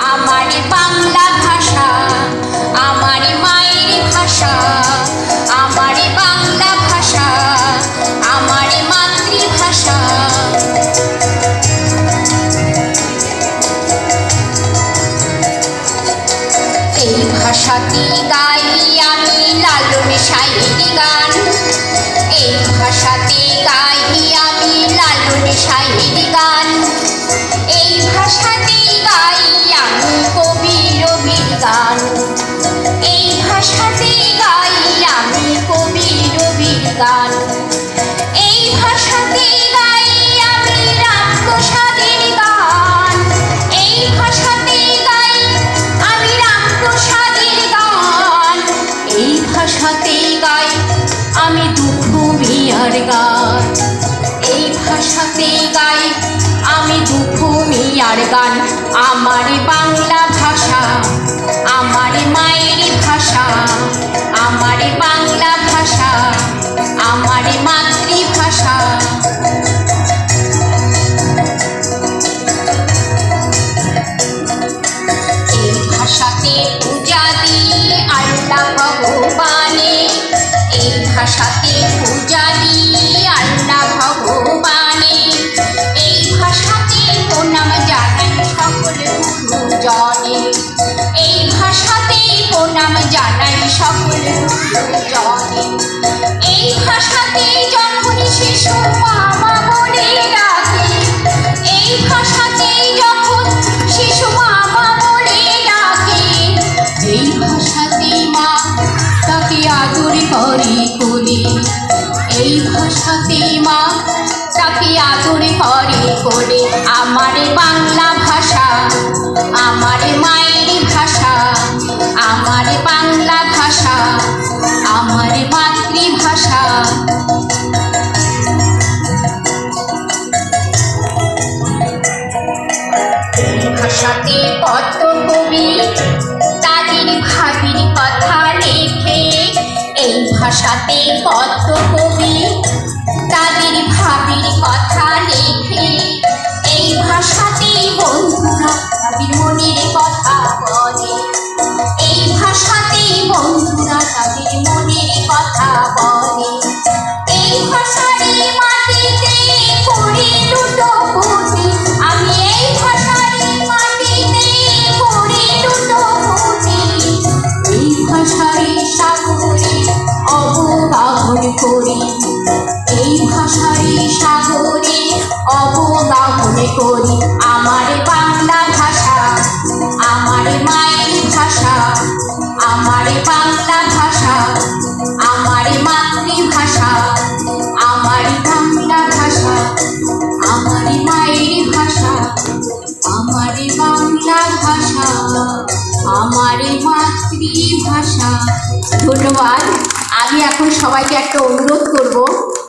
আমার বাংলা ভাষা আমার মায়ের ভাষা, আমার বাংলা ভাষা আমার মাতৃভাষা। এই ভাষাতে গাই আমি লালন শাহীর গান, এই ভাষাতে গাই আমি লালন শাহীর গান, এই ভাষাতে গাই আমি কবি রবির গান, এই ভাষাতে গাই আমি কবি রবির গান, এই ভাষাতে গাই আমি রামপ্রসাদের গান, এই ভাষাতে গাই আমি রামপ্রসাদের গান, এই ভাষাতে গাই আমি দুঃখ মিয়ার গান, এই ভাষাতে গাই আমি দুঃখ মিয়ার গান। আমার বাংলা ভাষা আমার মায়ের ভাষা, আমার বাংলা ভাষা আমার মাতৃভাষা। এই ভাষাতে পূজা দিই আল্লাহ ভগবানে, এই ভাষাতে পূজা দিই আল্লাহ ভগবানে, এই ভাষাতে প্রণাম জানাই সকল গুরুজনে, এই ভাষাতে প্রণাম জানাই সকল গুরুজনে, এই ভাষাতে যখন শিশু মামা বলে ডাকে, এই ভাষাতে যখন শিশু মামা বলে ডাকে, এই ভাষাতে মা তাকে আদর করে কোলে, এই ভাষাতে মা তাকে আদর করে কোলে। আমার বাংলা ভাষা আমার মায়ের ভাষা, আমার বাংলা ভাষা আমার মাতৃভাষা। এই ভাষাতে কত কবি তাদের ভাবির কথা লেখে, এই ভাষাতে কত কবি তাদের ভাবির কথা লেখে, এই ভাষাতেই বন্ধুরা তাদের মনের কথা বলে, এই ভাষাতেই বন্ধুরা তাদের মনের কথা বলে, এই ভাষারই মাটিতে করি লুটোপুটি, আমি এই ভাষারই মাটিতে করি লুটোপুটি, এই ভাষারই সাগরে অবগাহন করি, এই ভাষারই সাগরে অবগাহন করি। আমার বাংলা ভাষা আমার মায়ের ভাষা, আমার বাংলা ভাষা আমার মাতৃভাষা, আমার বাংলা ভাষা আমার মায়ের ভাষা, আমার বাংলা ভাষা আমার মাতৃভাষা। ধন্যবাদ। আমি এখন সবাইকে একটা অনুরোধ করব,